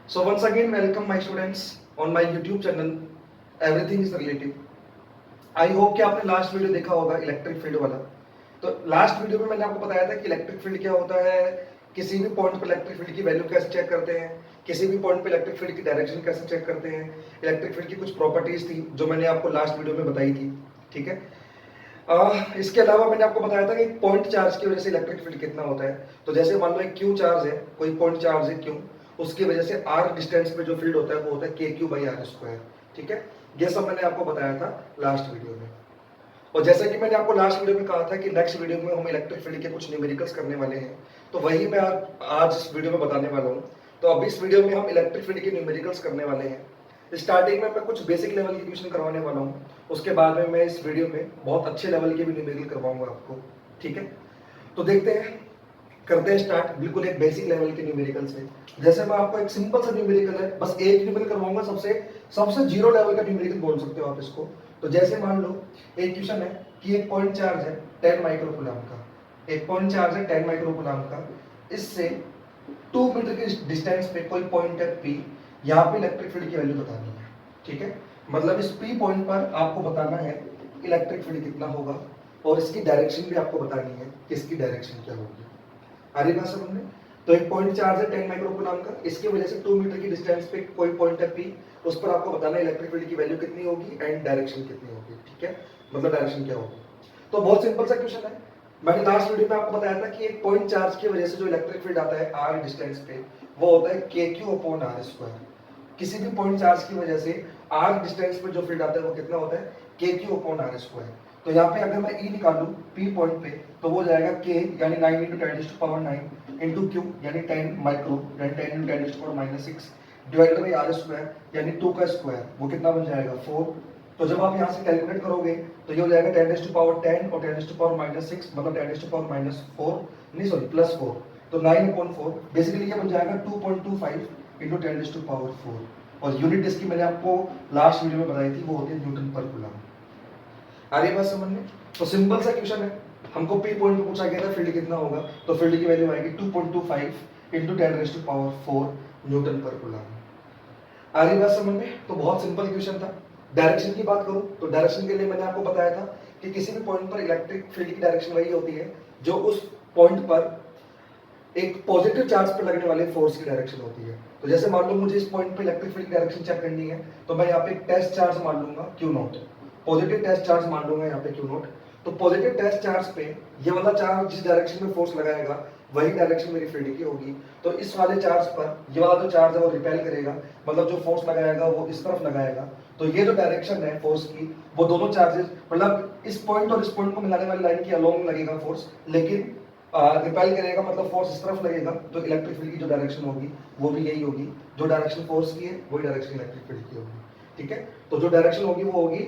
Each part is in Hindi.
So once again, welcome my students on my YouTube channel. Everything is relative. I hope कि आपने लास्ट वीडियो देखा होगा इलेक्ट्रिक फील्ड वाला। तो लास्ट वीडियो में मैंने आपको बताया था कि इलेक्ट्रिक फील्ड क्या होता है, किसी भी पॉइंट पर इलेक्ट्रिक फील्ड की वैल्यू कैसे चेक करते हैं, किसी भी पॉइंट पर इलेक्ट्रिक फील्ड की डायरेक्शन कैसे चेक करते हैं। इलेक्ट्रिक फील्ड की कुछ प्रॉपर्टीज थी जो मैंने आपको लास्ट वीडियो में बताई थी। ठीक है। इसके अलावा मैंने आपको बताया था कि पॉइंट चार्ज की वजह से इलेक्ट्रिक फील्ड कितना होता है। तो जैसे मान लो एक क्यू चार्ज है, कोई पॉइंट चार्ज है क्यू, उसकी वजह से आर डिस्टेंस पे जो फील्ड होता है वो होता है के क्यू बाई आर स्क्वायर। ठीक है, ये सब मैंने आपको बताया था लास्ट वीडियो में। और जैसा कि मैंने आपको लास्ट वीडियो में कहा था कि नेक्स्ट वीडियो में हम इलेक्ट्रिक फील्ड के कुछ न्यूमेरिकल्स करने वाले हैं, तो वही मैं आज इस वीडियो में बताने वाला हूँ। तो अभी इस वीडियो में हम इलेक्ट्रिक फील्ड के न्यूमेरिकल्स करने वाले हैं। स्टार्टिंग में मैं कुछ बेसिक लेवल की क्वेश्चन करवाने वाला हूँ, उसके बाद में मैं इस वीडियो में बहुत अच्छे लेवल के भी न्यूमेरिकल करवाऊंगा आपको। ठीक है, तो देखते हैं, करते हैं स्टार्ट बिल्कुल एक बेसिक लेवल के न्यूमेरिकल से। जैसे मैं आपको एक सिंपल सा न्यूमेरिकल है, बस एक न्यूमेरिकल करवाऊंगा, सबसे सबसे जीरो लेवल का न्यूमेरिकल बोल सकते हो आप इसको। तो जैसे मान लो एक क्वेश्चन है कि एक पॉइंट चार्ज है 10 माइक्रोकूलम का, एक पॉइंट चार्ज है 10 माइक्रोकूलम का, इससे 2 मीटर के डिस्टेंस पे कोई पॉइंट है P, यहाँ पे इलेक्ट्रिक फील्ड की वैल्यू बतानी है। ठीक है, मतलब इस P पॉइंट पर आपको बताना है इलेक्ट्रिक फील्ड कितना होगा, और इसकी डायरेक्शन भी आपको बतानी है कि इसकी डायरेक्शन क्या होगी। आ रही बात समझ में? तो एक पॉइंट चार्ज है 10 माइक्रोकूलम का, इसकी वजह से 2 मीटर की डिस्टेंस पे कोई पॉइंट है P, उस पर आपको बताना है इलेक्ट्रिक फील्ड की वैल्यू कितनी होगी एंड डायरेक्शन कितनी होगी। ठीक है, मतलब डायरेक्शन क्या होगी। तो बहुत सिंपल सा क्वेश्चन है। मैंने लास्ट वीडियो में आपको बताया था कि एक पॉइंट चार्ज की वजह से जो इलेक्ट्रिक फील्ड आता है r डिस्टेंस पे, वो होता है के क्यू अपॉन आर स्क्वायर। किसी भी पॉइंट चार्ज की वजह से r डिस्टेंस पे जो फील्ड आता है वो कितना होता है, के क्यू अपॉन आर स्क्वायर। तो यहाँ पे अगर मैं E निकालूं P पॉइंट पे, तो वो जाएगा K यानी 9 × 10⁻⁹ इंटू Q यानी 10 माइक्रो यानी 10 × 10⁻⁶ डिवाइडेड बाई आर स्क्वायर यानी 2 का स्क्वायर, वो कितना बन जाएगा 4। तो जब आप यहाँ से कैलकुलेट करोगे तो ये हो जाएगा 10⁻10 और 10⁻6, मतलब 10⁻4 नहीं सॉरी +4, तो 9/4। बेसिकली ये बन जाएगा 2.25 × 10⁻4, और यूनिट इसकी मैंने आपको लास्ट वीडियो में बताई थी, वो होती है न्यूटन पर कूलम। आ रही बात समझ में? तो सिंपल सा क्वेश्चन है, हमको P पॉइंट पे पूछा गया था फील्ड कितना होगा, तो फील्ड की वैल्यू आएगी 2.25 × 10⁻4 न्यूटन पर कूलम। आ रही बात समझ में? तो बहुत सिंपल क्वेश्चन था। डायरेक्शन की बात करूं तो डायरेक्शन के लिए मैंने आपको बताया था कि किसी भी पॉइंट पर इलेक्ट्रिक फील्ड की डायरेक्शन वही होती है जो उस पॉइंट पर एक पॉजिटिव चार्ज पर लगने वाले फोर्स की डायरेक्शन होती है। तो जैसे मान लो मुझे इस पॉइंट पर इलेक्ट्रिक फील्ड की डायरेक्शन चेक करनी है, तो मैं यहाँ पे एक टेस्ट चार्ज मान लूंगा Q0, पॉजिटिव टेस्ट चार्ज मान लूंगा यहाँ पे Q0। तो पॉजिटिव टेस्ट चार्ज पे ये वाला चार्ज जिस डायरेक्शन में फोर्स लगाएगा वही डायरेक्शन मेरी फील्ड की होगी। तो इस वाले चार्ज पर ये वाला जो चार्ज है वो रिपेल करेगा, मतलब जो फोर्स लगाएगा वो इस तरफ लगाएगा। तो ये जो डायरेक्शन है फोर्स की, वो दोनों चार्जेस, मतलब इस पॉइंट और इस पॉइंट को मिलाने वाली लाइन की अलोंग लगेगा फोर्स, लेकिन रिपेल करेगा, मतलब फोर्स इस तरफ लगेगा। तो इलेक्ट्रिक फील्ड की जो डायरेक्शन होगी वो भी यही होगी, जो डायरेक्शन फोर्स की है वही डायरेक्शन इलेक्ट्रिक फील्ड की होगी। ठीक है, तो जो डायरेक्शन होगी वो होगी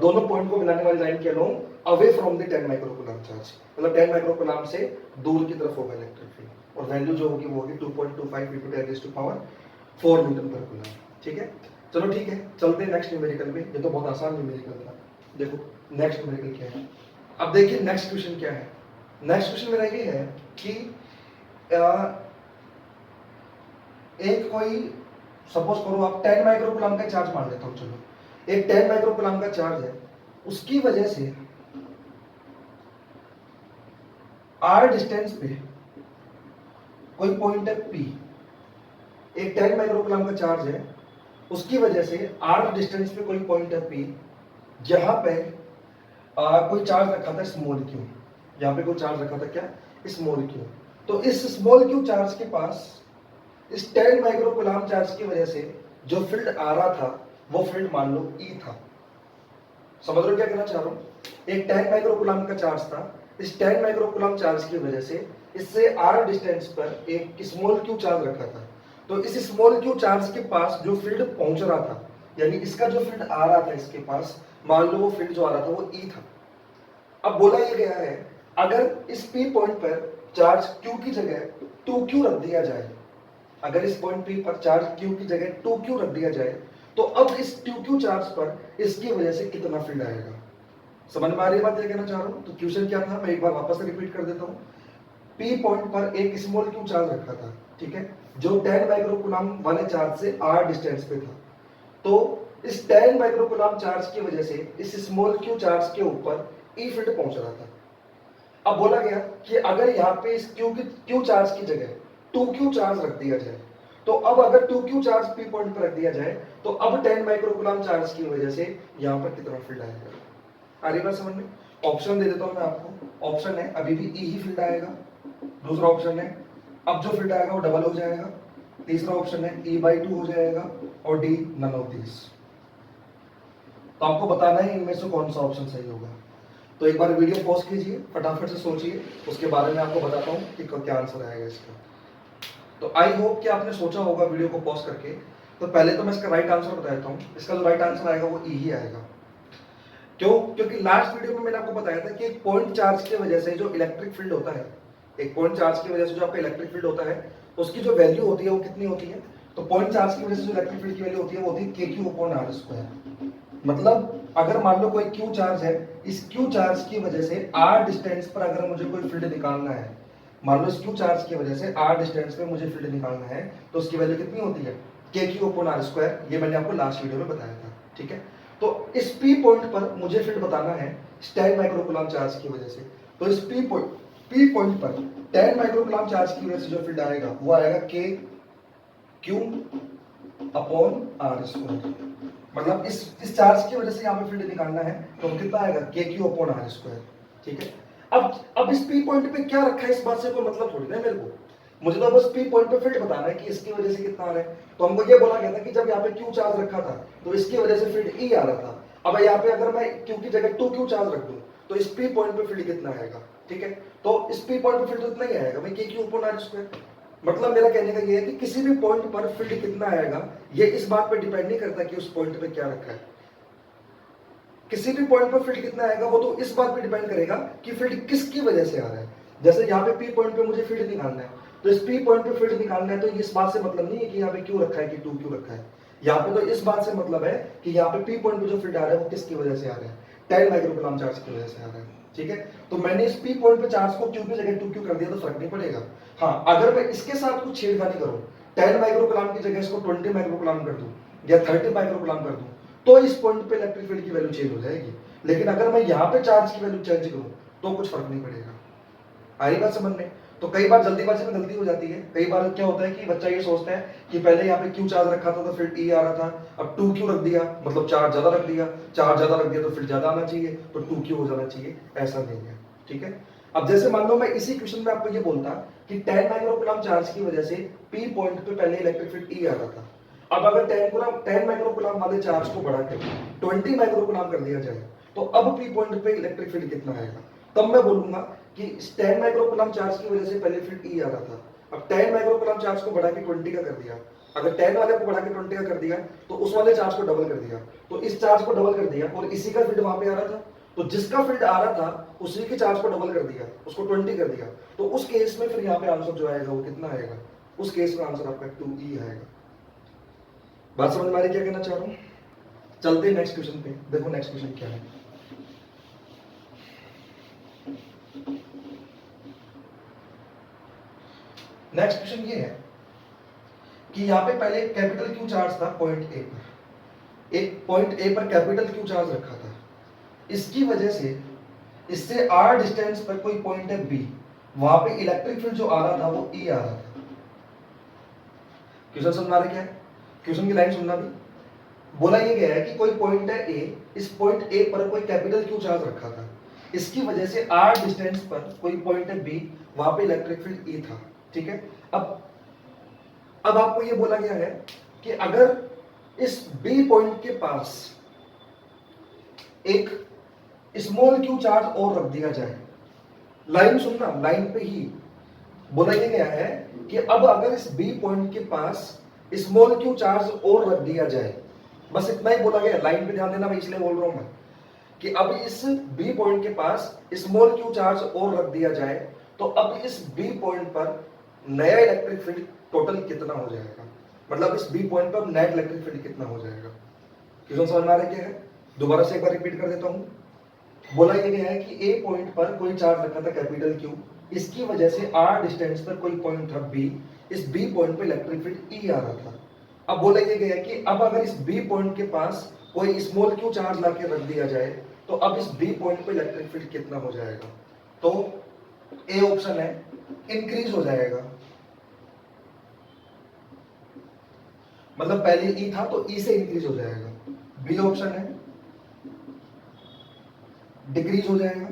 दोनों पॉइंट को मिलाने वाली लाइन के along away from the 10 microcoulomb charge, मतलब 10 माइक्रोकूलम से दूर की तरफ होगा इलेक्ट्रिक फील्ड, और वैल्यू जो होगी वो होगी 2.25 × 10⁻4 न्यूटन पर कूलम। ठीक है, चलो ठीक है, चलते हैं नेक्स्ट न्यूमेरिकल पे। ये तो बहुत आसान न्यूमेरिकल था। देखो नेक्स्ट न्यूमेरिकल क्या है, अब देखिए नेक्स्ट क्वेश्चन क्या है। नेक्स्ट क्वेश्चन मेरा ये है कि एक कोई सपोज करो आप 10 माइक्रोकूलम का चार्ज मान लेता हूं, चलो एक 10 माइक्रोकूलम का चार्ज है, उसकी वजह से r डिस्टेंस पे कोई पॉइंट है P, एक 10 माइक्रोकूलम का चार्ज है, उसकी वजह से r डिस्टेंस पे कोई पॉइंट है P, जहां पे कोई चार्ज रखा था स्मॉल q, यहाँ पे कोई चार्ज रखा था क्या, स्मॉल q। तो इस स्मॉल q चार्ज के पास इस 10 माइक्रोकूलम चार्ज की वजह से जो फील्ड आ रहा था वो फील्ड मान लो E था। समझ रहे हो क्या कहना चाह रहा हूं? एक 10 माइक्रोकूलम का चार्ज था, इस 10 माइक्रोकूलम चार्ज की वजह से इससे r डिस्टेंस पर एक स्मॉल q चार्ज रखा था। तो इस स्मॉल q चार्ज के पास जो फील्ड पहुंच रहा था, यानी इसका जो फील्ड आ रहा था इसके पास, मान लो वो फील्ड जो आ रहा था वो E था। अब बोला ये गया है अगर इस P पॉइंट पर चार्ज Q की जगह 2Q रख दिया जाए, अगर इस पॉइंट P पर चार्ज Q की जगह 2Q रख दिया जाए, तो अब इस 2Q चार्ज पर इसकी वजह से कितना फील्ड आएगा। समझ में आ रही बात, ये कहना चाह रहा हूं? तो क्वेश्चन क्या था, मैं एक बार वापस से रिपीट कर देता हूं। P पॉइंट पर एक स्मॉल q चार्ज रखा था, ठीक है, जो 10 माइक्रोकूलम वाले चार्ज से r डिस्टेंस पे था। तो इस 10 माइक्रोकूलम चार्ज की वजह से इस स्मॉल q चार्ज के ऊपर E फील्ड पहुंच रहा था। अब बोला गया कि अगर यहाँ पे इस q चार्ज की जगह 2q चार्ज रख दिया जाए, तो अब अगर 2q चार्ज p पॉइंट पर रख दिया जाए, तो अब 10 माइक्रोकूलम चार्ज की वजह से यहाँ पर कितना फील्ड आएगा। आ रही बात समझ में? ऑप्शन दे देता हूं मैं आपको। ऑप्शन है अभी भी E ही फील्ड आएगा। दूसरा ऑप्शन है अब जो फील्ड आएगा वो डबल हो जाएगा। तीसरा ऑप्शन है E/2 हो जाएगा और डी नन ऑफ दिस। तो आपको बताना है इनमें से कौन सा ऑप्शन सही होगा। तो एक बार वीडियो पॉज कीजिए, फटाफट से सोचिए, उसके बारे में आपको बताता हूँ कि क्या आंसर आएगा इसका। तो आई होप कि आपने सोचा होगा वीडियो को पॉज करके। तो पहले तो मैं इसका राइट आंसर बता देता हूँ। इसका जो राइट आंसर आएगा वो ई ही आएगा। क्यों? क्योंकि लास्ट वीडियो में मैंने आपको बताया था कि एक पॉइंट चार्ज की वजह से जो इलेक्ट्रिक फील्ड होता है, एक पॉइंट चार्ज की वजह से जो आपका इलेक्ट्रिक फील्ड होता है, उसकी जो वैल्यू होती है वो कितनी होती है। तो पॉइंट चार्ज की वजह से जो इलेक्ट्रिक फील्ड की वैल्यू होती है वो होती है KQ/R²। मतलब अगर मान लो कोई Q चार्ज है, इस Q चार्ज की वजह से R डिस्टेंस पर अगर मुझे कोई फील्ड निकालना है, मान लो इस Q चार्ज की वजह से R डिस्टेंस पे मुझे फील्ड निकालना है, तो उसकी वैल्यू कितनी होती है KQ/R²। ये मैंने आपको लास्ट वीडियो में बताया था, ठीक है। तो इस P पॉइंट पर मुझे फील्ड बताना है 10 माइक्रोकूलम चार्ज की वजह से। तो इस P पॉइंट पर 10 माइक्रोकूलम चार्ज की वजह से जो फील्ड आएगा वो आएगा KQ/R²। मतलब इस चार्ज की वजह से यहाँ पे फील्ड निकालना है, तो कितना आएगा KQ/R²। ठीक है। अब इस P पॉइंट पे क्या रखा है इस बात से कोई मतलब थोड़ी ना मेरे को। मुझे तो बस P पॉइंट पे फील्ड बताना है कि इसकी वजह से कितना आ रहा है। तो हमको ये बोला गया था कि जब यहाँ पे Q चार्ज रखा था तो इसकी वजह से फील्ड E आ रहा था। अब यहाँ पे अगर मैं Q की जगह 2Q चार्ज रख दूं तो इस P पॉइंट पे फील्ड कितना आएगा। ठीक है। तो इस P पॉइंट पे फील्ड तो इतना ही आएगा भाई KQ/R²। मतलब मेरा कहने का ये है कि किसी भी पॉइंट पर फील्ड कितना आएगा ये इस बात पर डिपेंड नहीं करता कि उस पॉइंट पे क्या रखा है। किसी भी पॉइंट पर फील्ड कितना आएगा वो तो इस बात पे डिपेंड करेगा कि फील्ड किसकी वजह से आ रहा है। जैसे यहाँ पे P पॉइंट पे मुझे फील्ड निकालना है, तो इस P पॉइंट पे फील्ड निकालना है, तो इस बात से मतलब नहीं है कि यहाँ पे क्यों रखा है कि 2 क्यों रखा है। यहाँ पे तो इस बात से मतलब है कि यहाँ पे P पॉइंट पे जो फील्ड आ रहा है वो किसकी वजह से आ रहा है, 10 माइक्रोकूलम चार्ज की वजह से आ रहा है। ठीक है। तो मैंने इस P पॉइंट पे चार्ज को Q की जगह 2Q कर दिया तो फर्क नहीं पड़ेगा। हाँ, अगर मैं इसके साथ कुछ छेड़खानी करूँ, 10 माइक्रोकूलम की जगह इसको 20 माइक्रोकूलम कर दूं या 30 माइक्रोकूलम कर दूं, तो इस पॉइंट पे इलेक्ट्रिक फील्ड की वैल्यू चेंज हो जाएगी। लेकिन अगर मैं यहाँ पे चार्ज की वैल्यू चेंज करूँ तो कुछ फर्क नहीं पड़ेगा। आ रही बात समझ में? तो कई बार जल्दीबाजी में गलती हो जाती है। कई बार क्या होता है कि बच्चा ये सोचता है कि पहले यहाँ पे Q चार्ज रखा था तो फिर E आ रहा था, अब 2Q रख दिया मतलब चार्ज ज्यादा रख दिया, चार्ज ज्यादा रख दिया तो फिर ज्यादा आना चाहिए, तो 2Q हो जाना चाहिए। ऐसा नहीं है। ठीक है। अब जैसे मान लो मैं इसी क्वेश्चन में आपको ये बोलता कि 10 माइक्रोकूलम चार्ज की वजह से P पॉइंट पे पहले इलेक्ट्रिक फील्ड E आ रहा था। अब अगर 10 माइक्रोकूलम वाले चार्ज को बढ़ा के 20 माइक्रोकूलम कर दिया जाए, तो अब P पॉइंट पे इलेक्ट्रिक फील्ड कितना आएगा। तब मैं बोलूंगा कि 10 माइक्रोकूलम चार्ज की वजह से पहले फील्ड E आ रहा था, अब 10 माइक्रोकूलम चार्ज को बढ़ा के 20 का कर दिया। अगर 10 वाले को बढ़ा के 20 का कर दिया तो उस वाले चार्ज को डबल कर दिया, तो इस चार्ज को डबल कर दिया और इसी का फील्ड वहां पे आ रहा था, तो जिसका फील्ड आ रहा था उसी के चार्ज को डबल कर दिया, उसको 20 कर दिया, तो उस केस में फिर यहाँ पे आंसर जो आएगा वो कितना आएगा, उस केस में आंसर आपका 2E आएगा। बात समझ में आ रही क्या कहना चाह रहा हूं? चलते हैं नेक्स्ट क्वेश्चन पे। देखो नेक्स्ट क्वेश्चन क्या है। नेक्स्ट क्वेश्चन ये है कि यहाँ पे पहले कैपिटल Q चार्ज था पॉइंट A पर, एक पॉइंट A पर कैपिटल Q चार्ज रखा था। इसकी वजह से इससे R डिस्टेंस पर कोई पॉइंट है B, वहां पे इलेक्ट्रिक फील्ड जो आ रहा था वो E आ रहा था। क्वेश्चन समझ आ रहा क्या है? क्वेश्चन की लाइन सुनना भी। बोला ये गया है कि कोई पॉइंट है A, इस पॉइंट A पर कोई कैपिटल Q चार्ज रखा था, इसकी वजह से R डिस्टेंस पर कोई पॉइंट है B, वहां पे इलेक्ट्रिक फील्ड E था। ठीक है। अब आपको ये बोला गया है कि अगर इस B पॉइंट के पास एक स्मॉल Q चार्ज और रख दिया जाए, लाइन सुनना, लाइन पे ही बोला ये गया है कि अब अगर इस B पॉइंट के पास स्मॉल Q चार्ज और रख दिया जाए, बस इतना ही बोला गया, लाइन पे ध्यान देना, मैं इसलिए बोल रहा हूं मैं कि अब इस B पॉइंट के पास स्मॉल Q चार्ज और रख दिया जाए, तो अब इस B पॉइंट पर नया इलेक्ट्रिक फील्ड टोटल कितना हो जाएगा, मतलब इस B पॉइंट पर नेट इलेक्ट्रिक फील्ड कितना हो जाएगा। क्वेश्चन समझ में आ रहा है क्या है? दोबारा से एक बार रिपीट कर देता हूं। बोला ये गया है कि A पॉइंट पर कोई चार्ज रखा था कैपिटल Q, इसकी वजह से r डिस्टेंस पर कोई पॉइंट था B, इस B पॉइंट पे इलेक्ट्रिक फील्ड E आ रहा था। अब बोला ये गया कि अब अगर इस B पॉइंट के पास कोई स्मॉल q चार्ज लाके रख दिया जाए तो अब इस B पॉइंट पे इलेक्ट्रिक फील्ड कितना हो जाएगा? तो ए ऑप्शन है इंक्रीज हो जाएगा, मतलब पहले E था तो E से इंक्रीज हो जाएगा। बी ऑप्शन है डिक्रीज हो जाएगा।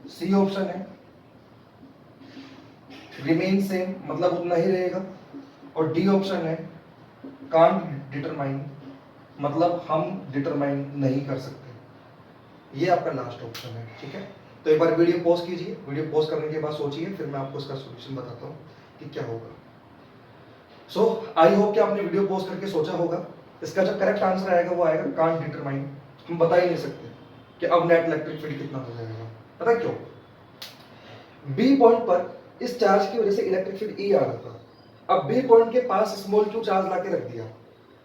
सी ऑप्शन है रिमेन सेम, मतलब उतना ही रहेगा। और डी ऑप्शन है कांट डिटरमाइन, मतलब हम डिटरमाइन नहीं कर सकते। ये आपका लास्ट ऑप्शन है, ठीक है। तो एक बार वीडियो पॉज कीजिए, वीडियो पॉज करने के बाद सोचिए, फिर मैं आपको इसका सॉल्यूशन बताता हूँ कि क्या होगा। सो आई होप कि आपने वीडियो पॉज करके सोचा होगा। इसका जो करेक्ट आंसर आएगा वो आएगा कांट डिटरमाइन। हम बता ही नहीं सकते कि अब नेट इलेक्ट्रिक फील्ड कितना हो जाएगा। पता क्यों? बी पॉइंट पर इस चार्ज की वजह से इलेक्ट्रिक फील्ड ई आ रहा था। अब बी पॉइंट के पास स्मॉल क्यू चार्ज लाके रख दिया।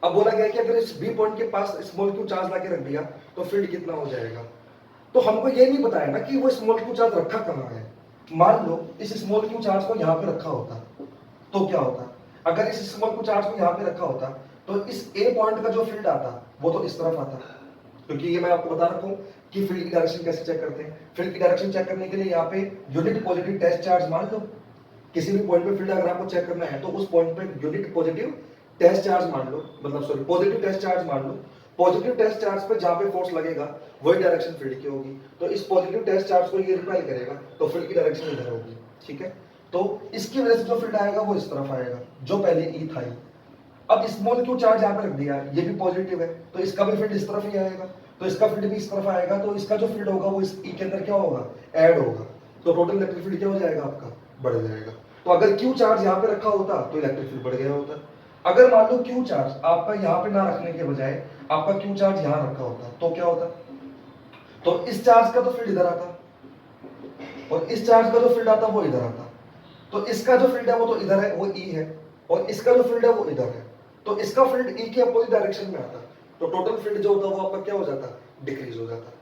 अब बोला गया कि अगर इस बी पॉइंट के पास स्मॉल क्यू चार्ज लाके रख दिया तो फील्ड कितना हो जाएगा। तो हमको ये नहीं बताया ना कि वो स्मॉल क्यू चार्ज रखा कहाँ है। मान लो इस स्मॉल क्यू चार्ज को यहाँ पे रखा होता तो क्या होता? अगर इस स्मॉल क्यू चार्ज को यहाँ पे रखा होता तो इस ए पॉइंट का जो फील्ड आता वो तो इस तरफ आता, क्योंकि ये मैं आपको बता रखा हूँ कि फील्ड की डायरेक्शन कैसे चेक करते हैं। फील्ड की डायरेक्शन चेक करने के लिए यहाँ पे यूनिट पॉजिटिव टेस्ट चार्ज मान लो, किसी भी पॉइंट पे फील्ड अगर आपको चेक करना है तो उस पॉइंट पे यूनिट पॉजिटिव टेस्ट चार्ज मान लो, मतलब सॉरी पॉजिटिव टेस्ट चार्ज मान लो। पॉजिटिव टेस्ट चार्ज पे जहां पे फोर्स लगेगा वही डायरेक्शन फील्ड की होगी। तो इस पॉजिटिव टेस्ट चार्ज को ये रिपेल करेगा तो फील्ड की डायरेक्शन इधर होगी, ठीक है। तो इसकी वजह से जो फील्ड आएगा वो इस तरफ आएगा जो पहले ई था। अब स्मॉल क्यू चार्ज यहाँ पे रख दिया, ये भी पॉजिटिव है तो इसका भी फील्ड इस तरफ ही आएगा, तो इसका फील्ड भी इस तरफ आएगा। तो इसका जो फील्ड होगा वो इस ई के अंदर क्या होगा? ऐड होगा। तो टोटल इलेक्ट्रिक फील्ड क्या हो जाएगा आपका? बढ़ जाएगा। तो अगर क्यू चार्ज यहाँ पे रखा होता तो इलेक्ट्रिक फील्ड बढ़ गया होता। अगर मान लो क्यू चार्ज आपका यहाँ पे ना रखने के बजाय आपका क्यू चार्ज यहाँ रखा होता तो क्या होता? तो इस चार्ज का तो फील्ड इधर आता और इस चार्ज का जो फील्ड आता वो इधर आता। तो इसका जो फील्ड है वो तो इधर है, वो ई है, और इसका जो फील्ड है वो इधर है। तो इसका फील्ड ई के अपोजिट डायरेक्शन में आता, तो टोटल फील्ड जो होता है वो आपका क्या हो जाता? डिक्रीज हो जाता।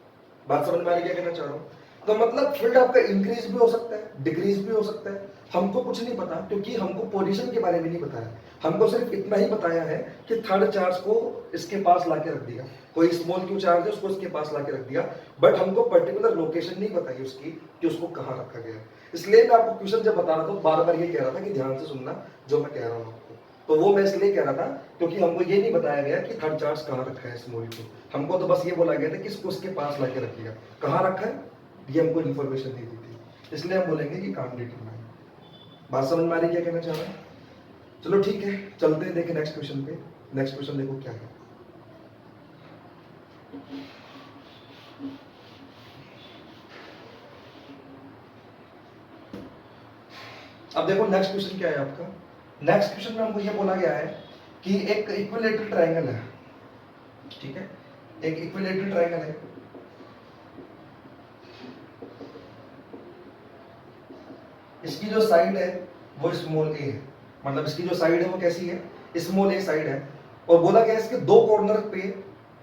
बात समझ में आ रही क्या कहना चाह रहा हूँ? तो मतलब फील्ड आपका इंक्रीज भी हो सकता है, डिक्रीज भी हो सकता है। हमको कुछ नहीं पता क्योंकि हमको पोजीशन के बारे में नहीं बताया। हमको सिर्फ इतना ही बताया है कि थर्ड चार्ज को इसके पास लाके रख दिया, कोई स्मॉल क्यू चार्ज है उसको इसके पास लाके रख दिया, बट हमको पर्टिकुलर लोकेशन नहीं बताई उसकी कि उसको कहाँ रखा गया। इसलिए मैं आपको क्वेश्चन जब बता रहा था बार बार ये कह रहा था कि ध्यान से सुनना जो मैं कह रहा हूँ आपको। तो वो मैं इसलिए कह रहा था क्योंकि हमको ये नहीं बताया गया कि थर्ड चार्ज कहाँ रखा है स्मॉल क्यू। हमको तो बस ये बोला गया था कि इसको उसके पास लाके रख दिया, कहाँ रखा है ये हमको इन्फॉर्मेशन नहीं दी थी। इसलिए हम बोलेंगे कि कांट डिटरमाइन। बात समझ में आ रही क्या कहना चाह रहा है? चलो ठीक है, चलते हैं देखें नेक्स्ट क्वेश्चन पे। नेक्स्ट क्वेश्चन देखो क्या है। अब देखो नेक्स्ट क्वेश्चन क्या है आपका। नेक्स्ट क्वेश्चन में हमको ये बोला गया है कि एक इक्विलेटरल ट्रायंगल है, ठीक है, एक इक्विलेटरल ट्रायंगल है। इसकी जो साइड है वो स्मॉल ए है, मतलब इसकी जो साइड है वो कैसी है? स्मॉल ए साइड है। और बोला गया इसके दो कॉर्नर पे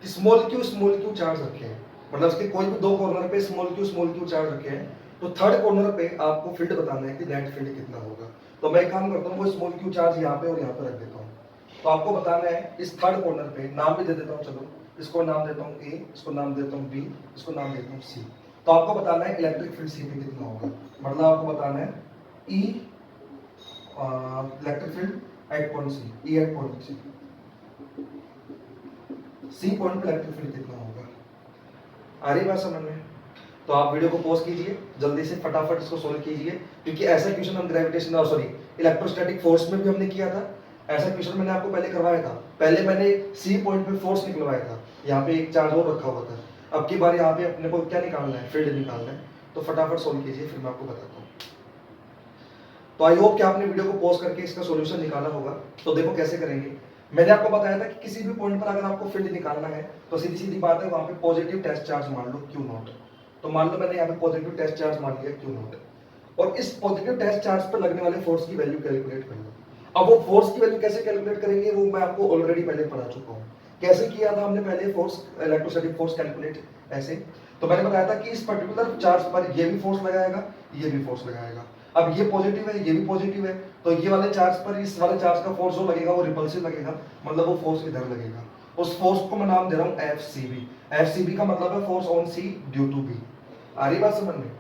स्मॉल क्यू चार्ज रखे हैं, मतलब इसके कोई भी दो कॉर्नर पे स्मॉल क्यू चार्ज रखे हैं। तो थर्ड कॉर्नर पे आपको फील्ड बताना है कि नेट फील्ड कितना होगा। तो मैं एक काम करता हूँ, वो स्मॉल क्यू चार्ज यहाँ पे और यहाँ पे रख देता हूँ। तो आपको बताना है इस थर्ड कॉर्नर पे, नाम भी दे देता हूँ, चलो इसको नाम देता हूँ ए, इसको नाम देता हूँ बी, इसको नाम देता हूँ सी। तो आपको बताना है इलेक्ट्रिक फील्ड सी पे कितना होगा, मतलब आपको बताना है E electric field at point C, E at point C point पे इलेक्ट्रिक फील्ड कितना होगा। आ रही बात समझ में? तो आप वीडियो को पॉज कीजिए, जल्दी से फटाफट इसको सोल्व कीजिए, क्योंकि ऐसा क्वेश्चन हम ग्रेविटेशन सॉरी इलेक्ट्रोस्टैटिक फोर्स में भी हमने किया था। ऐसा क्वेश्चन मैंने आपको पहले करवाया था। पहले मैंने सी पॉइंट पे फोर्स निकलवाया था, यहाँ पे एक चार्ज और रखा हुआ था। अब की बार यहाँ पे अपने को क्या निकालना है? फील्ड निकालना है। तो फटाफट सोल्व कीजिए, फिर मैं आपको बताता हूँ। तो आई होप कि आपने वीडियो को पॉज करके इसका सॉल्यूशन निकाला होगा। तो देखो कैसे करेंगे। मैंने आपको बताया था कि किसी भी पॉइंट पर अगर आपको फील्ड निकालना है तो सीधी सीधी बात है, वहां पे पॉजिटिव टेस्ट चार्ज मान लो क्यू नॉट। तो मान लो मैंने यहाँ पे पॉजिटिव टेस्ट चार्ज मान लिया क्यू नॉट, और इस पॉजिटिव टेस्ट चार्ज पर लगने वाले फोर्स की वैल्यू कैलकुलेट कर लो। अब वो फोर्स की वैल्यू कैसे कैलकुलेट करेंगे वो मैं आपको ऑलरेडी पहले पढ़ा चुका हूँ। कैसे किया था हमने पहले फोर्स, इलेक्ट्रोस्टैटिक फोर्स कैलकुलेट ऐसे। तो मैंने बताया था कि इस पर्टिकुलर चार्ज पर ये भी फोर्स लगाएगा, ये भी फोर्स लगाएगा। अब ये पॉजिटिव है, ये भी पॉजिटिव है, तो ये वाले चार्ज पर इस वाले चार्ज का फोर्स जो लगेगा वो रिपल्सिव लगेगा, मतलब वो फोर्स इधर लगेगा। उस फोर्स को मैं नाम दे रहा हूं FCB। FCB का मतलब है force on C due to B। आ रही बात समझ में?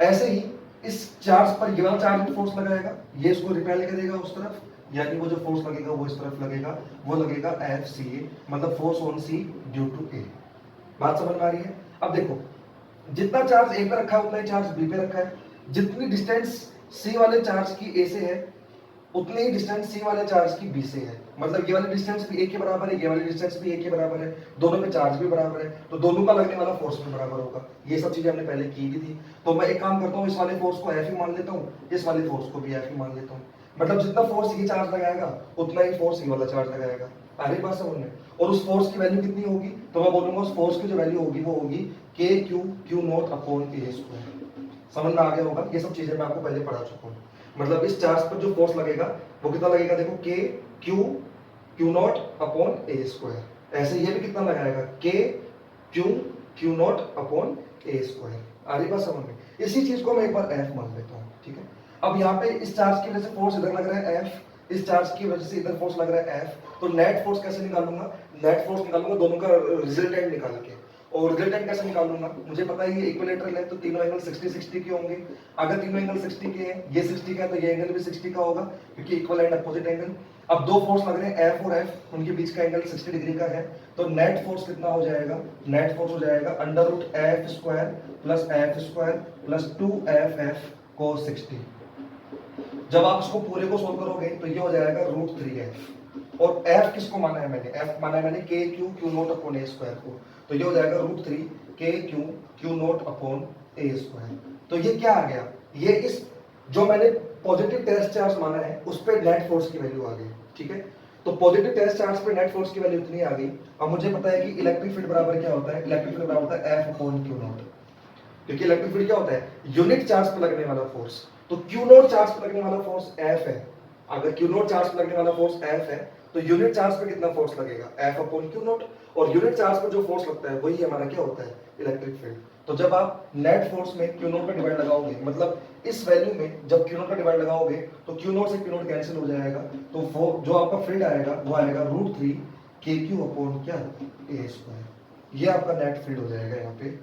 ऐसे ही इस चार्ज पर ये वाला चार्ज भी फोर्स लगाएगा, ये इसको रिपेल करेगा उस तरफ, यानी वो जो फोर्स लगेगा वो इस तरफ लगेगा, वो लगेगा FCA, मतलब force on C due to A। बात समझ में आ रही है? अब देखो, जितना चार्ज A पे रखा है उतना ही चार्ज B पे रखा है। जितनी डिस्टेंस C वाले चार्ज की A से है उतनी ही डिस्टेंस C वाले चार्ज की B से है, मतलब ये वाली डिस्टेंस भी A के बराबर है, ये वाली डिस्टेंस भी A के बराबर है, दोनों में चार्ज भी बराबर है, तो दोनों का लगने वाला फोर्स भी बराबर होगा। ये सब चीजें हमने पहले की भी थी। तो मैं एक काम करता हूँ, इस वाले फोर्स को F ही मान लेता हूँ, इस वाले फोर्स को भी F ही मान लेता हूँ, मतलब जितना फोर्स ये चार्ज लगाएगा उतना ही फोर्स ये वाला चार्ज लगाएगा। आ रही बात समझ में? और उस फोर्स की वैल्यू कितनी होगी? तो मैं बोलूंगा उस फोर्स की जो वैल्यू होगी वो होगी KQ0 अपॉन A स्क्वायर। समझ में आ गया होगा? ये सब चीजें मैं आपको पहले पढ़ा चुका हूँ। मतलब इस चार्ज पर जो फोर्स लगेगा वो कितना लगेगा? देखो KQ0 अपॉन A स्क्वायर। ऐसे ये भी कितना लगाएगा? KQ0 upon A square. आ रही बात समझ में? इसी चीज को मैं एक बार F मान लेता हूँ, ठीक है। अब यहाँ पे इस चार्ज की वजह से फोर्स इधर लग रहा है F, इस चार्ज की वजह से इधर फोर्स लग रहा है F, तो नेट फोर्स कैसे निकालूंगा? नेट फोर्स निकालूंगा दोनों का रिजल्टेंट निकाल के। और रिजल्टेंट कैसे निकालूंगा? मुझे पता है ये इक्विलेटरल है, तो तीनों एंगल 60-60 के होंगे। अगर तीनों एंगल 60 के हैं, ये 60 का है, तो ये एंगल भी 60 का होगा, क्योंकि इक्वल एंड अपोजिट एंगल। अब दो फोर्स लग रहे हैं F और F, उनके बीच का एंगल 60 डिग्री का है, तो नेट फोर्स कितना हो जाएगा? नेट फोर्स हो जाएगा √F square plus F square plus 2FF cos 60। जब आप इसको पूरे को सोल्व करोगे तो ये हो जाएगा √3F। और F किसको माना है मैंने? F माना है मैंने KQ0 अपॉन A स्क्वायर को, तो ये हो जाएगा √3KQ0 अपॉन A स्क्वायर। तो ये क्या आ गया? ये इस जो मैंने पॉजिटिव टेस्ट चार्ज माना है उस पे नेट फोर्स की वैल्यू आ गई, ठीक है। तो पॉजिटिव टेस्ट चार्ज पे नेट फोर्स की वैल्यू इतनी आ गई। अब मुझे पता है कि इलेक्ट्रिक फील्ड बराबर क्या होता है? इलेक्ट्रिक फील्ड बराबर होता है F अपॉन Q0, क्योंकि इलेक्ट्रिक फील्ड क्या होता है? यूनिट चार्ज पर लगने वाला फोर्स। तो Q0 चार्ज पर लगने वाला फोर्स F है। अगर Q0 चार्ज पर लगने वाला फोर्स F है तो यूनिट चार्ज पर कितना फोर्स लगेगा? F upon Q0। और यूनिट चार्ज पर जो फोर्स लगता है वही हमारा क्या होता है? Electric field. तो जब आप नेट फोर्स में Q0 का डिवाइड लगाओगे, मतलब इस वैल्यू में जब Q0 का डिवाइड लगाओगे तो Q0 से Q0 कैंसिल हो जाएगा, तो जो आपका फील्ड आएगा वो आएगा √3KQ अपॉन क्या? A square. ये आपका नेट फील्ड हो जाएगा यहाँ पे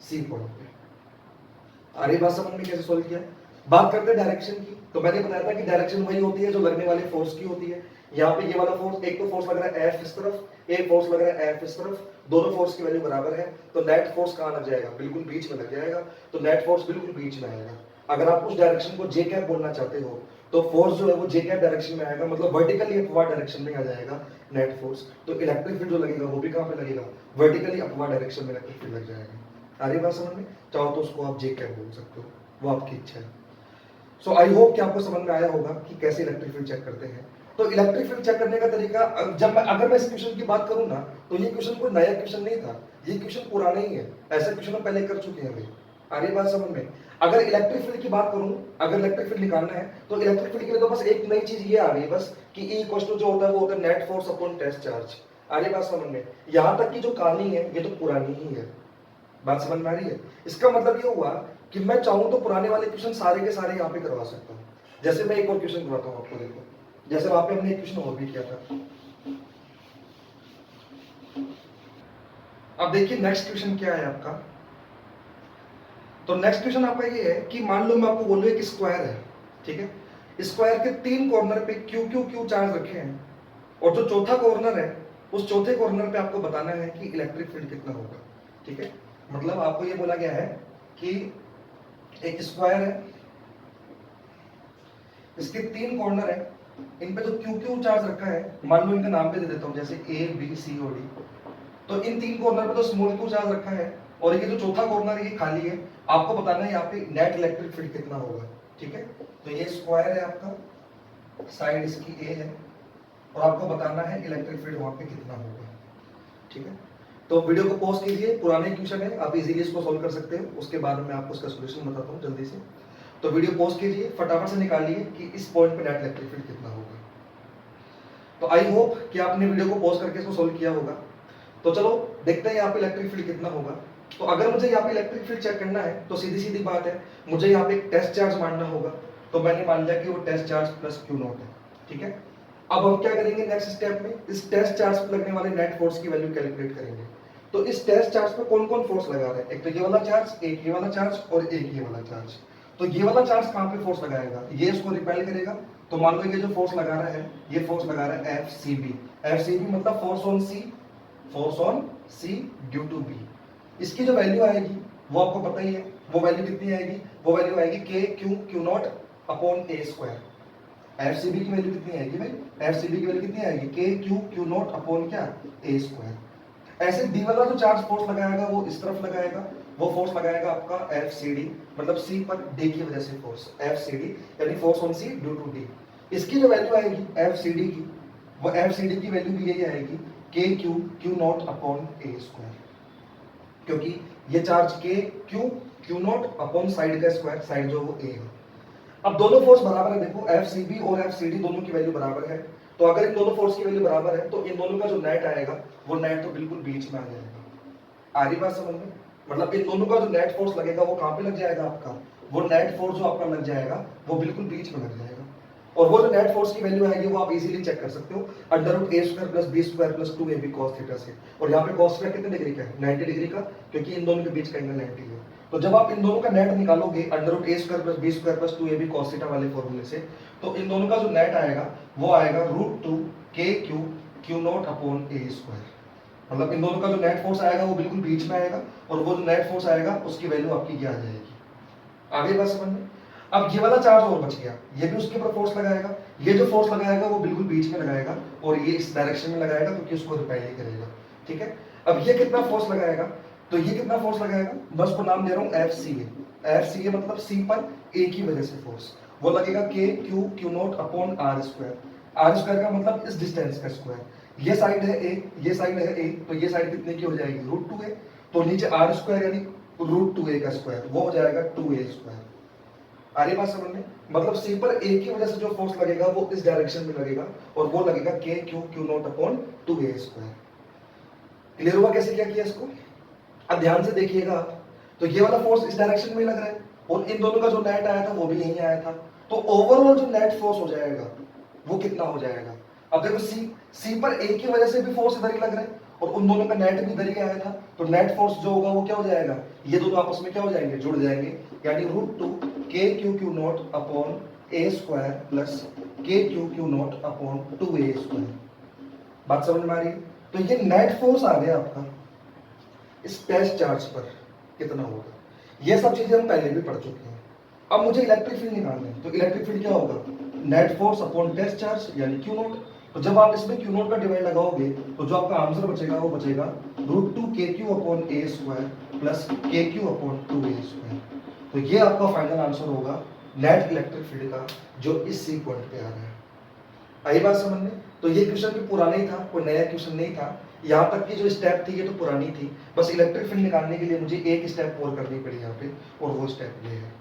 C पॉइंट पे। आ रही बात समझ में कैसे सोल्व किया? बात करते हैं डायरेक्शन की। तो मैंने बताया था कि डायरेक्शन वही होती है जो लगने वाले फोर्स की होती है। यहाँ पे ये वाला फोर्स, एक तो फोर्स लग रहा है F इस तरफ, एक फोर्स लग रहा है F इस तरफ, दोनों फोर्स की वैल्यू बराबर है, तो नेट फोर्स कहाँ लग जाएगा? बिल्कुल बीच में लग जाएगा। तो नेट फोर्स बिल्कुल बीच में आएगा। अगर आप उस डायरेक्शन को जे कैप बोलना चाहते हो तो फोर्स जो है वो जे कैप डायरेक्शन में आएगा, मतलब वर्टिकली अपवर्ड डायरेक्शन में आ जाएगा नेट फोर्स। तो इलेक्ट्रिक फील्ड जो लगेगा वो भी कहाँ पे लगेगा? वर्टिकली अपवर्ड डायरेक्शन में इलेक्ट्रिक फील्ड लग जाएगा। आ रही बात समझ में? चाहो तो उसको आप जे कैप बोल सकते हो, वो आपकी इच्छा है। सो आई होप कि आपको समझ में आया होगा कि कैसे इलेक्ट्रिक फील्ड चेक करते हैं। तो इलेक्ट्रिक फील्ड चेक करने का तरीका, अगर मैं इस क्वेश्चन की बात करूं ना, तो ये क्वेश्चन कोई नया क्वेश्चन नहीं था, ये क्वेश्चन पुराना ही है। ऐसे क्वेश्चन हम पहले कर चुके हैं भाई। आ रही बात समझ में? अगर इलेक्ट्रिक फील्ड की बात करूं, अगर इलेक्ट्रिक फील्ड निकालना है तो इलेक्ट्रिक फील्ड के लिए तो बस एक नई चीज ये आ गई बस कि E इक्वल टू जो होता है वो होता है net force upon test charge. आ रही बात समझ में? यहां तक की जो कहानी है ये तो पुरानी ही है। बात समझ में आ रही है? इसका मतलब ये हुआ कि मैं चाहूं तो पुराने वाले क्वेश्चन सारे के सारे यहाँ पे करवा सकता हूँ। जैसे मैं एक और क्वेश्चन करवाता हूँ आपको, देखो जैसे वहां पे हमने एक क्वेश्चन और भी किया था। अब देखिए नेक्स्ट क्वेश्चन क्या है आपका। तो नेक्स्ट क्वेश्चन आपका ये है कि मान लो मैं आपको बोलूँ एक स्क्वायर है, ठीक है। स्क्वायर के 3 कॉर्नर पे क्यू चार्ज रखे हैं, और जो चौथा कॉर्नर है उस चौथे कॉर्नर पे आपको बताना है कि इलेक्ट्रिक फील्ड कितना होगा, ठीक है। मतलब आपको ये बोला गया है कि एक स्क्वायर है, इसके 3 कॉर्नर है, इन पे जो क्यू चार्ज रखा है, मान लो इनका नाम पे दे देता हूं जैसे A B C और D। तो इन 3 कॉर्नर पे तो स्मॉल क्यू चार्ज रखा है, और ये जो चौथा कॉर्नर है ये खाली है। आपको बताना है यहाँ पे नेट इलेक्ट्रिक फील्ड कितना होगा, ठीक है। तो ये स्क्वायर है आपका, साइड इसकी A है, और आपको बताना है इलेक्ट्रिक फील्ड वहां पे कितना होगा, ठीक है। तो वीडियो को पॉज कीजिए, पुराने क्वेश्चन है, आप इजीली इसको सॉल्व कर सकते हो। उसके बाद मैं आपको इसका सॉल्यूशन बताता हूँ जल्दी से। तो वीडियो पॉज कीजिए, फटाफट से निकालिए कि इस पॉइंट पे नेट इलेक्ट्रिक फील्ड कितना होगा। तो आई होप कि आपने वीडियो को पॉज करके इसको सॉल्व किया होगा। तो चलो देखते हैं यहाँ पे इलेक्ट्रिक फील्ड कितना होगा। तो अगर मुझे यहाँ पे इलेक्ट्रिक फील्ड चेक करना है तो सीधी सीधी बात है, मुझे यहाँ पे एक टेस्ट चार्ज मानना होगा। तो मैंने मान लिया कि वो test charge plus q naught है, ठीक है। अब हम क्या करेंगे नेक्स्ट स्टेप में, इस टेस्ट चार्ज पर लगने वाले नेट फोर्स की वैल्यू कैलकुलेट करेंगे। तो इस टेस्ट चार्ज पर कौन कौन फोर्स लगा रहा है, एक तो ये वाला चार्ज, एक ये वाला चार्ज और एक ये वाला चार्ज। तो ये वाला चार्ज कहाँ पे फोर्स लगाएगा, ये इसको रिपेल करेगा। तो मान लो ये जो फोर्स लगा रहा है, ये फोर्स लगा रहा है F C B. F C B मतलब force on C, force on C due to B. इसकी जो वैल्यू आएगी वो आपको पता ही है, वो वैल्यू कितनी आएगी, वो वैल्यू आएगी k q q naught upon ए स्क्वायर। एफसीबी की वैल्यू कितनी आएगी भाई, एफसीबी की वैल्यू कितनी आएगी, k q q naught upon क्या, ए स्क्वायर। ऐसे डी वाला जो चार्ज फोर्स लगाएगा वो इस तरफ लगाएगा, वो फोर्स लगाएगा आपका एफ सी डी, मतलब सी पर डी की वजह से फोर्स, एफ सी डी यानी force on C due to D. इसकी जो वैल्यू आएगी एफ सी डी की, वो एफ सी डी की वैल्यू भी यही आएगी, k q q naught upon ए स्क्वायर, क्योंकि ये charge k q q naught upon side का स्क्वायर, साइड जो वो ए है। अब दोनों फोर्स बराबर है, देखो एफ सी बी और एफ सी डी दोनों की वैल्यू बराबर है। तो अगर इन दोनों फोर्स की वैल्यू बराबर है तो इन दोनों का जो नेट आएगा वो नेट तो बिल्कुल बीच में आ जाएगा। आ रही बात समझ में, मतलब इन दोनों का जो नेट फोर्स लगेगा वो कहाँ पे लग जाएगा आपका, वो नेट फोर्स जो आपका लग जाएगा वो बिल्कुल बीच में लग जाएगा। और वो जो नेट फोर्स की वैल्यू आएगी वो आप इजीली चेक कर सकते हो, under root A square plus B square plus 2ab cos theta से। और यहाँ पे cos थीटा कितने डिग्री का है, 90 डिग्री का, क्योंकि इन दोनों के बीच का एंगल 90 है। तो जब आप इन दोनों का नेट निकालोगे under root A square plus B square plus 2ab cos theta वाले फॉर्मूले से, तो इन दोनों का जो नेट आएगा वो आएगा root 2 k q q naught upon ए स्क्वायर। मतलब इन दोनों का जो नेट फोर्स आएगा वो बिल्कुल बीच में आएगा, और वो जो नेट फोर्स आएगा उसकी वैल्यू आपकी क्या आ जाएगी। आगे बात समझ में। अब ये वाला चार्ज और बच गया, ये भी उसके ऊपर फोर्स लगाएगा, ये जो फोर्स लगाएगा वो बिल्कुल बीच में लगाएगा और ये इस डायरेक्शन में लगाएगा क्योंकि उसको रिपेल ही करेगा, ठीक है। अब ये कितना फोर्स लगाएगा, तो ये कितना फोर्स लगाएगा, बस को नाम दे रहा हूँ एफ सी ए। एफ सी ए मतलब सी पर ए की वजह से फोर्स, वो लगेगा k q q naught upon r square. R square का मतलब इस डिस्टेंस का स्क्वायर। ये साइड है ए, ये साइड है ए, तो ये साइड कितने की हो जाएगी, रूट 2 ए। तो नीचे आर स्क्वायर यानी रूट 2a का स्क्वायर, वो हो जाएगा 2a स्क्वायर। आ रही बात समझ में, मतलब सी पर ए की वजह से जो फोर्स लगेगा वो इस डायरेक्शन में लगेगा और वो लगेगा k q q naught upon 2a square. Clear हुआ कैसे क्या किया इसको। अब ध्यान से देखिएगा, तो ये वाला फोर्स इस डायरेक्शन में लग रहा है और इन दोनों का जो नेट आया था वो भी यहीं आया था, तो ओवरऑल जो नेट फोर्स हो जाएगा वो कितना हो जाएगा। अब देखो सी पर ए की वजह से भी फोर्स इधर ही लग रहा है और उन दोनों का नेट भी इधर ही आया था, तो नेट फोर्स जो होगा वो क्या हो जाएगा, ये दोनों आपस में क्या हो जाएंगे, जुड़ जाएंगे, यानी root 2 k q q naught upon ए square plus k q q naught upon 2a square. बात समझ में आ रही है। तो ये नेट फोर्स आ गया आपका इस टेस्ट चार्ज पर कितना होगा, ये सब चीजें हम पहले भी पढ़ चुके हैं। अब मुझे इलेक्ट्रिक फील्ड निकालना है, तो इलेक्ट्रिक फील्ड क्या होगा, net force upon test charge यानी क्यू नॉट। तो जब आप इसमें क्यू नॉट का डिवाइड लगाओगे तो जो आपका आंसर बचेगा वो बचेगा रूट 2 के क्यू अपॉन ए square plus k Q upon 2a square. तो ये आपका फाइनल आंसर होगा नेट इलेक्ट्रिक फील्ड का, जो इस सी पॉइंट पे आ रहा है। आई बात समझ में। तो ये क्वेश्चन भी पुराना ही था, कोई नया क्वेश्चन नहीं था। यहाँ तक की जो स्टेप थी ये तो पुरानी थी, बस इलेक्ट्रिक फील्ड निकालने के लिए मुझे एक स्टेप और करनी पड़ी यहाँ पे, और वो स्टेप ये है।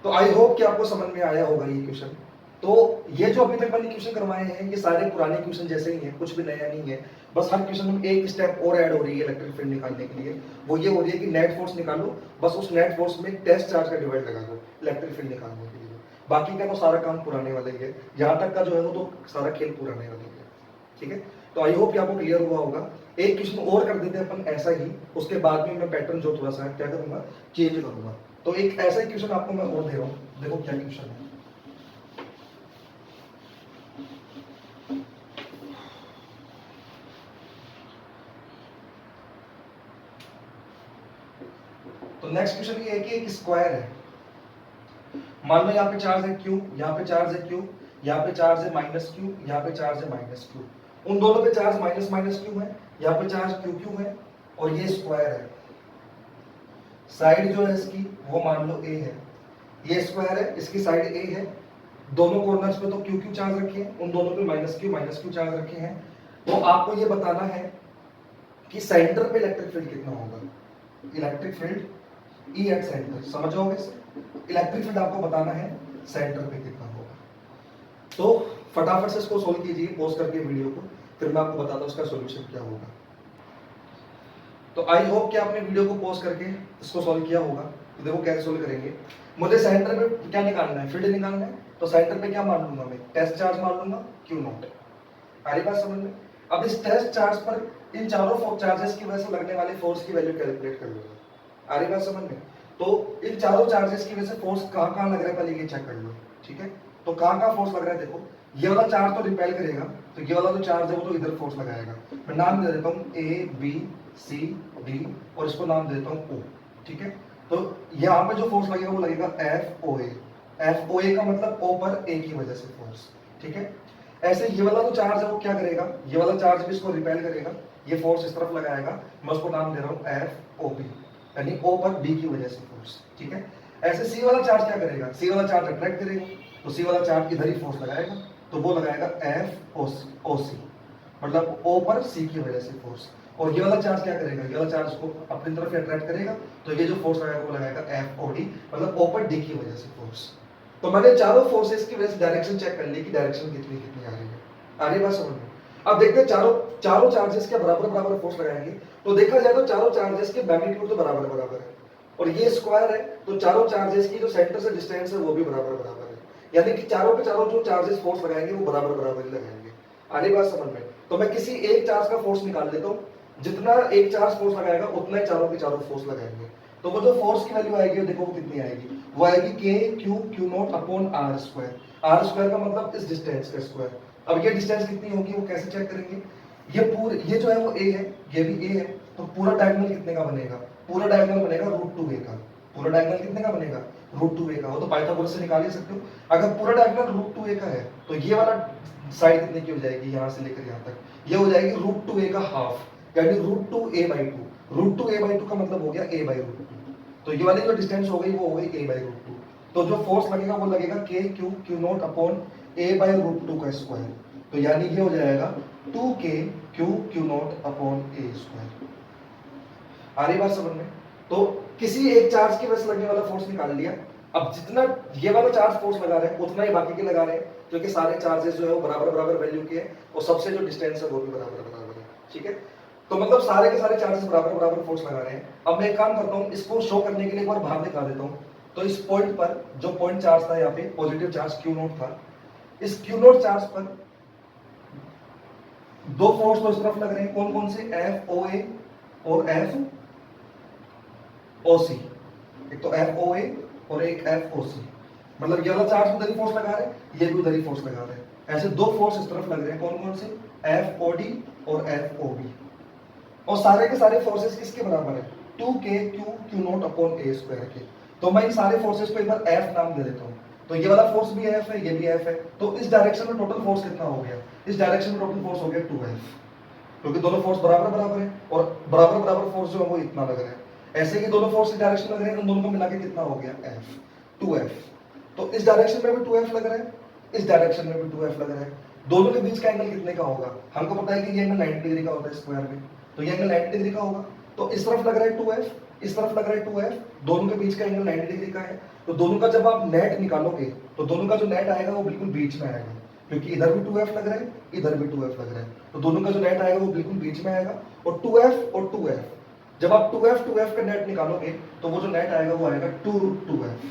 तो आई होप कि आपको समझ में आया होगा ये क्वेश्चन। तो ये जो अभी तक मैंने क्वेश्चन करवाए हैं ये सारे पुराने क्वेश्चन जैसे ही हैं, कुछ भी नया नहीं है। बस हर क्वेश्चन में एक स्टेप और ऐड हो रही है इलेक्ट्रिक फील्ड निकालने के लिए, वो ये हो रही है कि नेट फोर्स निकालो, बस उस नेट फोर्स में टेस्ट चार्ज का डिवाइड लगा दो इलेक्ट्रिक फील्ड निकालने के लिए। बाकी का तो सारा काम पुराने वाला ही है, यहाँ तक का जो है वो तो सारा खेल पुराने वाले है, ठीक है। तो आई होप कि आपको क्लियर हुआ होगा। एक क्वेश्चन और कर देते हैं अपन ऐसा ही, उसके बाद में मैं पैटर्न जो थोड़ा सा क्या करूंगा, चेंज करूंगा। तो एक ऐसा ही क्वेश्चन आपको मैं और दे रहा हूँ, देखो क्या क्वेश्चन है। तो नेक्स्ट क्वेश्चन ये है कि एक स्क्वायर है, मान लो यहाँ पे चार्ज है Q, यहाँ पे चार्ज है Q, यहाँ पे चार्ज है माइनस Q, यहाँ पे चार्ज है माइनस Q, उन दोनों पे चार्ज माइनस माइनस Q है, यहाँ पे चार्ज Q Q है, और ये स्क्वायर है। साइड जो है इसकी वो मान लो A है, ये स्क्वायर है, इसकी साइड A है, दोनों कॉर्नर्स पे तो Q Q चार्ज रखे हैं, उन दोनों पे माइनस Q चार्ज रखे हैं। तो आपको ये बताना है कि सेंटर पे इलेक्ट्रिक फील्ड कितना होगा। Electric field E at centre, समझ जाओगे इसे। इलेक्ट्रिक फील्ड आपको बताना है सेंटर पे कितना होगा। तो फटाफट से इसको सोल्व कीजिए पॉज करके वीडियो को, फिर मैं आपको बताता हूँ उसका सॉल्यूशन क्या होगा। तो आई होप कि आपने वीडियो को पॉज करके इसको सॉल्व किया होगा। तो देखो कैसे सॉल्व करेंगे। मुझे सेंटर पे क्या निकालना है, फील्ड निकालना है। तो सेंटर पे क्या मान लूंगा मैं, टेस्ट चार्ज मान लूंगा क्यू नॉट। हमारी बात समझ में। अब इस टेस्ट चार्ज पर इन चारों चार्जेस की वजह से लगने वाले फोर्स की वैल्यू कैलकुलेट कर लूंगा। आ रही बात समझ में। तो इन चारों चार्जेस की वजह से फोर्स कहाँ कहाँ लग रहा है पहले ये चेक कर लो, ठीक है। तो कहाँ कहाँ फोर्स लग रहा है, देखो ये वाला चार्ज तो रिपेल करेगा, तो ये वाला जो चार्ज है वो तो इधर फोर्स लगाएगा। मैं नाम दे देता हूँ ए बी सी डी और इसको नाम दे देता हूँ ओ, ठीक है। तो यहाँ पे जो फोर्स लगेगा वो लगेगा एफ ओ ए। एफ ओ ए का मतलब ओ पर ए की वजह से फोर्स, ठीक है। ऐसे ये वाला जो चार्ज है वो क्या करेगा, ये वाला चार्ज भी इसको रिपेल करेगा, ये फोर्स इस तरफ लगाएगा। मैं उसको नाम दे रहा हूँ एफ ओ बी, यानी ओ पर बी की वजह से फोर्स, ठीक है। ऐसे सी वाला चार्ज क्या करेगा, सी वाला चार्ज अट्रैक्ट करेगा, तो सी वाला चार्ज इधर ही फोर्स लगाएगा, तो वो लगाएगा एफ ओ सी, मतलब ओ पर सी की वजह से फोर्स। और ये वाला चार्ज क्या करेगा, ये वाला चार्ज को अपनी तरफ अट्रैक्ट करेगा, तो ये जो फोर्स लगाएगा वो लगाएगा एफ ओ डी, मतलब ओ पर डी की वजह से फोर्स। तो मैंने चारों फोर्सेस की वजह से डायरेक्शन चेक कर ली कि डायरेक्शन कितनी कितनी आ रही है। आ रही बात समझ में। अब देखते हैं चारों चार्जेस के बराबर बराबर फोर्स लगाएंगे। तो देखा जाए तो चारों चार्जेस के मैग्नीट्यूड तो बराबर बराबर है, और ये स्क्वायर है, तो चारों चार्जेस की जो सेंटर से डिस्टेंस है वो भी बराबर बराबर है। यानी कि चारों के चारों जो चार्जेस फोर्स लगाएंगे वो बराबर बराबर ही लगाएंगे। आ रही बात समझ में। तो मैं किसी एक चार्ज का फोर्स निकाल लेता हूँ, जितना एक चार्ज फोर्स लगाएगा उतना ही चारों के चारों फोर्स लगाएंगे। तो वो जो फोर्स की वैल्यू आएगी देखो वो कितनी आएगी, वो आएगी k q naught upon r square. R square का मतलब इस डिस्टेंस का स्क्वायर। अब ये डिस्टेंस कितनी होगी वो कैसे चेक करेंगे, ये जो है वो ए है, ये भी ए है, तो पूरा डायगोनल कितने का बनेगा, पूरा डायगोनल बनेगा √2a का। पूरा डायगोनल कितने का बनेगा, √2a का। वो तो पाइथागोरस से निकाल ही सकते हो। अगर पूरा डायगोनल √2a का है तो ये वाला साइड कितने की हो जाएगी, यहाँ से लेकर यहाँ तक, ये हो जाएगी √2a का हाफ, यानी √2a/2। √2a/2 का मतलब हो गया a/√2। तो ये वाली जो डिस्टेंस हो गई वो हो गई a/√2। तो जो फोर्स लगेगा वो लगेगा k q naught upon a/√2 का स्क्वायर। तो यानी ये हो जाएगा 2k q naught upon a square. आ रही बात समझ में। तो किसी एक चार्ज की वजह से लगने वाला फोर्स निकाल लिया। अब जितना ये वाला चार्ज फोर्स लगा रहे हैं उतना ही बाकी के लगा रहे हैं, क्योंकि सारे चार्जेस जो है वो बराबर बराबर वैल्यू के हैं, और सबसे जो डिस्टेंस है वो भी बराबर बराबर है, ठीक है। तो मतलब सारे के सारे चार्जेस बराबर बराबर फोर्स लगा रहे हैं। अब मैं एक काम करता हूँ, इसको शो करने के लिए एक बार बाहर दिखा देता हूँ। तो इस पॉइंट पर जो पॉइंट चार्ज था, यहाँ पे पॉजिटिव चार्ज क्यू नॉट था, इस क्यू नॉट चार्ज पर दो फोर्स तो इस तरफ लग रहे हैं, कौन कौन से, एफ ओ ए और एफ ओ सी। एक तो एफ ओ ए और एक एफ ओ सी, मतलब ये वाला चार्ज उधर ही फोर्स लगा रहे हैं, ये भी उधर ही फोर्स लगा रहे हैं। ऐसे दो फोर्स इस तरफ लग रहे हैं, कौन कौन से, एफ ओ डी और एफ ओ बी। और सारे के सारे फोर्सेस किसके बराबर है, 2k q naught upon a square के। तो मैं इन सारे फोर्सेस को एक बार f नाम दे देता हूँ। तो ये वाला फोर्स भी f है, ये भी f है। तो इस डायरेक्शन में टोटल फोर्स कितना हो गया, इस डायरेक्शन में टोटल फोर्स हो गया 2f, क्योंकि दोनों फोर्स बराबर बराबर है, और बराबर बराबर फोर्स जो है वो इतना लग रहा है। ऐसे ही दोनों फोर्स इस डायरेक्शन लग रहे हैं, उन दोनों को मिला के कितना हो गया f, 2f। तो इस डायरेक्शन में भी 2f लग रहा है, इस डायरेक्शन में भी 2f लग रहा है। दोनों के बीच का एंगल कितने का होगा, हमको पता है कि ये एंगल 90 डिग्री का होता है स्क्वायर में, तो ये एंगल 90 डिग्री का होगा। तो इस तरफ लग रहा है 2f, इस तरफ लग रहा है 2f, दोनों के बीच का एंगल 90 डिग्री का है। तो दोनों का जब आप नेट निकालोगे तो दोनों का जो नेट आएगा वो बिल्कुल बीच में आएगा, क्योंकि इधर भी 2f लग रहा है, इधर भी 2f लग रहा है। तो दोनों का जो नेट आएगा वो बिल्कुल बीच में आएगा। और 2f और 2f, जब आप 2f का नेट निकालोगे तो वो जो नेट आएगा वो आएगा 2√2f।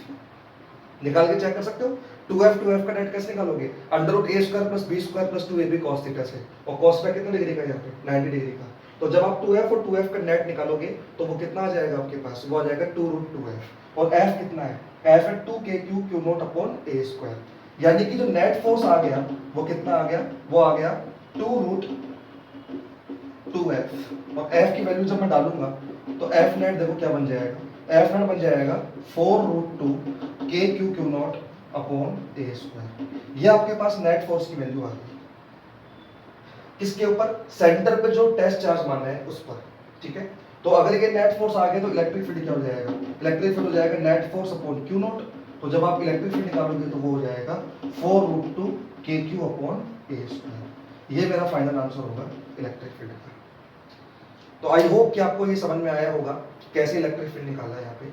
निकाल के चेक कर सकते हो। 2f का नेट कैसे निकालोगे, √a² + b² + 2ab cos theta से, और cos थीटा कितने डिग्री का है यहाँ पे, 90 डिग्री का। तो जब आप 2f और 2f का नेट निकालोगे तो वो कितना आ जाएगा आपके पास, वो आ जाएगा 2√2f। और f कितना है, f है 2k q naught upon a square. यानी कि जो नेट फोर्स आ गया वो कितना आ गया, वो आ गया 2√2f। और f की वैल्यू जब मैं डालूंगा तो f नेट देखो क्या बन जाएगा, f नेट बन जाएगा 4√2k Q naught upon a square. ये आपके पास नेट फोर्स की वैल्यू आ गई, किसके ऊपर, सेंटर पे जो टेस्ट चार्ज माना है उस पर, ठीक है। तो अगर ये नेट फोर्स आ गया तो इलेक्ट्रिक फील्ड क्या हो जाएगा, इलेक्ट्रिक फील्ड हो जाएगा net force upon Q naught. तो जब आप इलेक्ट्रिक फील्ड निकालोगे तो वो हो जाएगा 4√2k अपॉन a स्क्वायर। ये मेरा फाइनल आंसर होगा इलेक्ट्रिक फील्ड का। तो आई होप कि आपको ये समझ में आया होगा कैसे इलेक्ट्रिक फील्ड निकाला है यहाँ पे।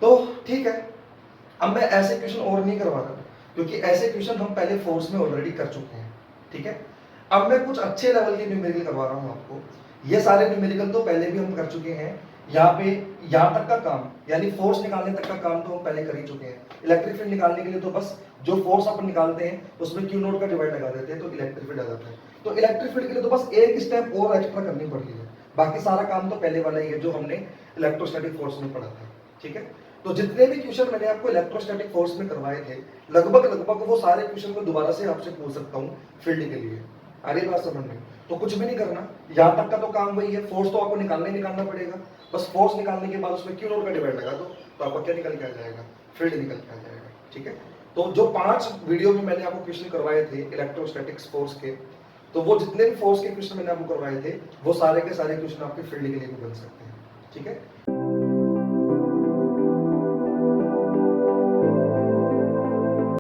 तो ठीक है, अब मैं ऐसे क्वेश्चन और नहीं करवा रहा, क्योंकि ऐसे क्वेश्चन हम पहले फोर्स में ऑलरेडी कर चुके हैं, ठीक है। अब मैं कुछ अच्छे लेवल के न्यूमेरिकल करवा रहा हूँ आपको। ये सारे न्यूमेरिकल तो पहले भी हम कर चुके हैं। यहाँ पे यहाँ तक का काम यानी फोर्स निकालने तक का काम तो हम पहले कर ही चुके हैं। इलेक्ट्रिक फील्ड निकालने के लिए तो बस जो फोर्स अपन निकालते हैं उसमें क्यू नोट का डिवाइड लगा देते हैं तो इलेक्ट्रिक फील्ड आ जाता है। तो इलेक्ट्रिक फील्ड के लिए तो बस एक स्टेप और एक्स्ट्रा करनी पड़ती है, बाकी सारा काम तो पहले वाला ही है जो हमने इलेक्ट्रोस्टैटिक फोर्स में पढ़ा था। ठीक है, तो जितने भी क्वेश्चन मैंने आपको इलेक्ट्रोस्टैटिक फोर्स में करवाए थे लगभग वो सारे क्वेश्चन को दोबारा से आपसे पूछ सकता हूँ फील्ड के लिए। आ रही बात समझ में? तो कुछ भी नहीं करना, यहाँ तक का तो काम वही है, फोर्स तो आपको निकालना ही निकालना पड़ेगा। बस फोर्स निकालने के बाद उसमें क्यू नोट का डिवाइड लगा दो तो आपका क्या निकल के आ जाएगा, फील्ड निकल के आ जाएगा। ठीक है, तो जो 5 वीडियो में मैंने आपको क्वेश्चन करवाए थे इलेक्ट्रोस्टैटिक्स फोर्स के, तो वो जितने भी फोर्स के क्वेश्चन मैंने आपको करवाए थे वो सारे के सारे क्वेश्चन आपके फील्ड के लिए भी बन सकते हैं। ठीक है,